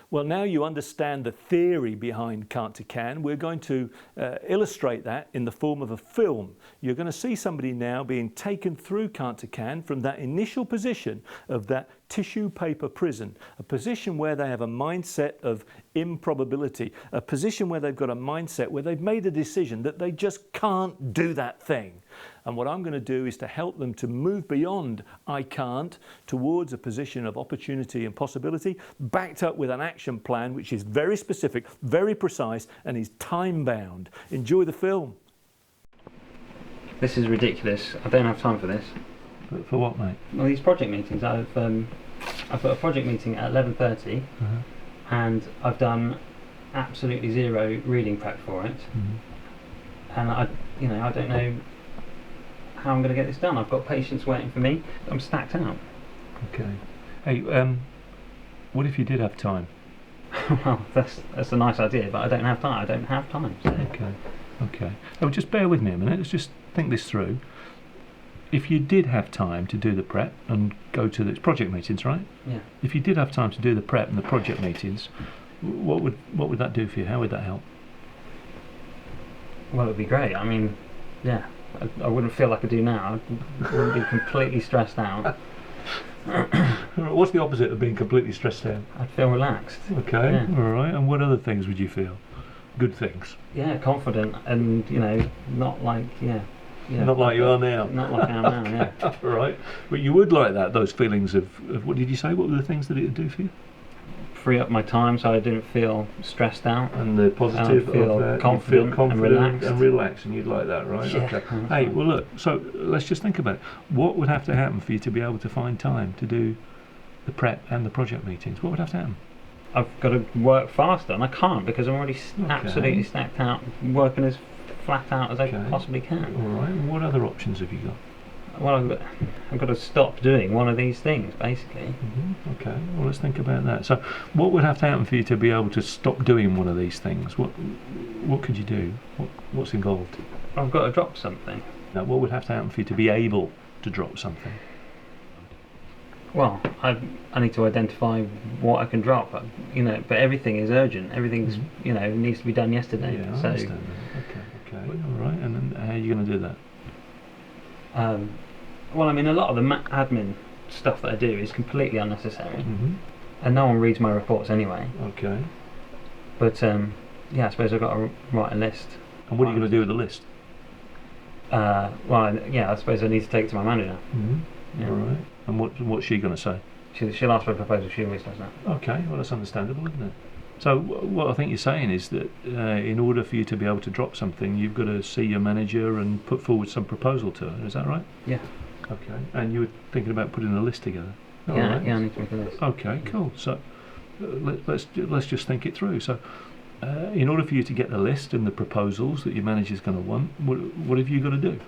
Well, now you understand the theory behind Can't to Can. We're going to illustrate that in the form of a film. You're going to see somebody now being taken through Can't to Can from that initial position of that tissue paper prison, a position where they have a mindset of improbability, a position where they've got a mindset where they've made a decision that they just can't do that thing. And what I'm going to do is to help them to move beyond I can't towards a position of opportunity and possibility, backed up with an action plan which is very specific, very precise, and is time bound. Enjoy the film. This is ridiculous. I don't have time for this. For what, mate? Well, these project meetings, I've got a project meeting at 11:30, and I've done absolutely zero reading prep for it, and I don't know how I'm going to get this done. I've got patients waiting for me. I'm stacked out. Okay. Hey, what if you did have time? Well, that's a nice idea, but I don't have time. I don't have time. So. Okay. Oh, just bear with me a minute. Let's just think this through. If you did have time to do the prep and go to the project meetings, right? Yeah. If you did have time to do the prep and the project meetings, what would that do for you? How would that help? Well, it would be great. I mean, yeah. I wouldn't feel like I do now. I wouldn't be completely stressed out. What's the opposite of being completely stressed out? I'd feel relaxed. Okay, yeah. All right. And what other things would you feel? Good things? Yeah, confident and, not like, not like you are now. Not like I am now, yeah. All right. But you would like that, those feelings of what did you say? What were the things that it would do for you? Free up my time so I didn't feel stressed out. And the positive feel of that, confident, you feel confident and relaxed, and you'd like that, right? Yeah. Okay. Hey, well look, so let's just think about it. What would have to happen for you to be able to find time to do the prep and the project meetings? What would have to happen? I've got to work faster, and I can't because I'm already absolutely stacked out, working as flat out as I possibly can. All right. And what other options have you got? Well, I've got to stop doing one of these things, basically. Okay, well let's think about that. So what would have to happen for you to be able to stop doing one of these things? What could you do? What's involved? I've got to drop something. Now, what would have to happen for you to be able to drop something? Well, I need to identify what I can drop, but everything is urgent. Everything's, needs to be done yesterday. Yeah, I understand that. Okay, all right. And then how are you going to do that? Well, I mean, a lot of the admin stuff that I do is completely unnecessary, and no one reads my reports anyway. Okay. But I suppose I've got to write a list. And what are you going to do with the list? I suppose I need to take it to my manager. Yeah. All right. And what's she going to say? She'll ask for a proposal. She always does that. Okay. Well, that's understandable, isn't it? So what I think you're saying is that in order for you to be able to drop something, you've got to see your manager and put forward some proposal to her. Is that right? Yeah. Okay. And you were thinking about putting a list together. Yeah. Right. Yeah. I need to make a list. Okay. Cool. So let's just think it through. So in order for you to get the list and the proposals that your manager's going to want, what have you got to do?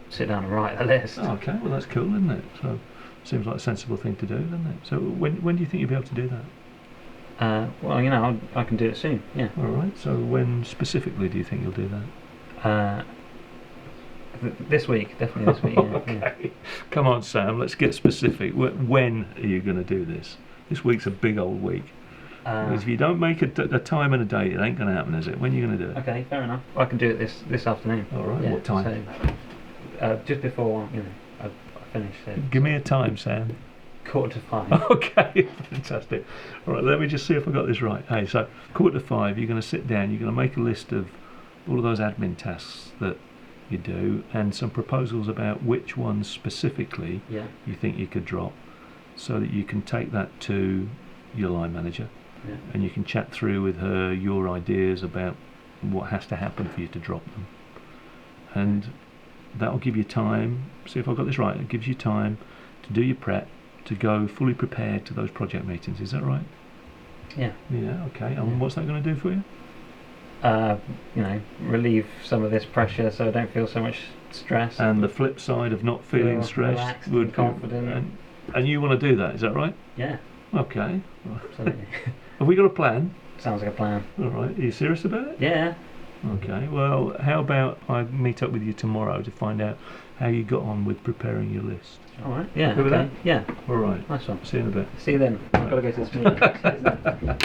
Sit down and write a list. Oh, okay. Well, that's cool, isn't it? So seems like a sensible thing to do, doesn't it? So when do you think you'll be able to do that? I can do it soon, yeah. All right, so when specifically do you think you'll do that? This week, definitely this week, yeah. Okay. Yeah. Come on, Sam, let's get specific. When are you going to do this? This week's a big old week. If you don't make a time and a date, it ain't going to happen, is it? When are you going to do it? Okay, fair enough. I can do it this afternoon. All right, what time? So, just before, I finish it. Give me a time, Sam. 4:45. Okay, fantastic. All right, let me just see if I got this right. Hey, so 4:45, you're going to sit down, you're going to make a list of all of those admin tasks that you do and some proposals about which ones specifically you think you could drop so that you can take that to your line manager and you can chat through with her your ideas about what has to happen for you to drop them. And that'll give you time, see if I've got this right, it gives you time to do your prep, to go fully prepared to those project meetings. Is that right? Yeah. Yeah, okay. And what's that going to do for you? Relieve some of this pressure so I don't feel so much stress. And the flip side of not feeling stressed would confident. And you want to do that, is that right? Yeah. Okay. Absolutely. Have we got a plan? Sounds like a plan. All right. Are you serious about it? Yeah. Okay. Well, how about I meet up with you tomorrow to find out how you got on with preparing your list. All right. Yeah. Happy with Okay. that? Yeah. All right. Nice one. See you in a bit. See you then. I've got to go to this meeting.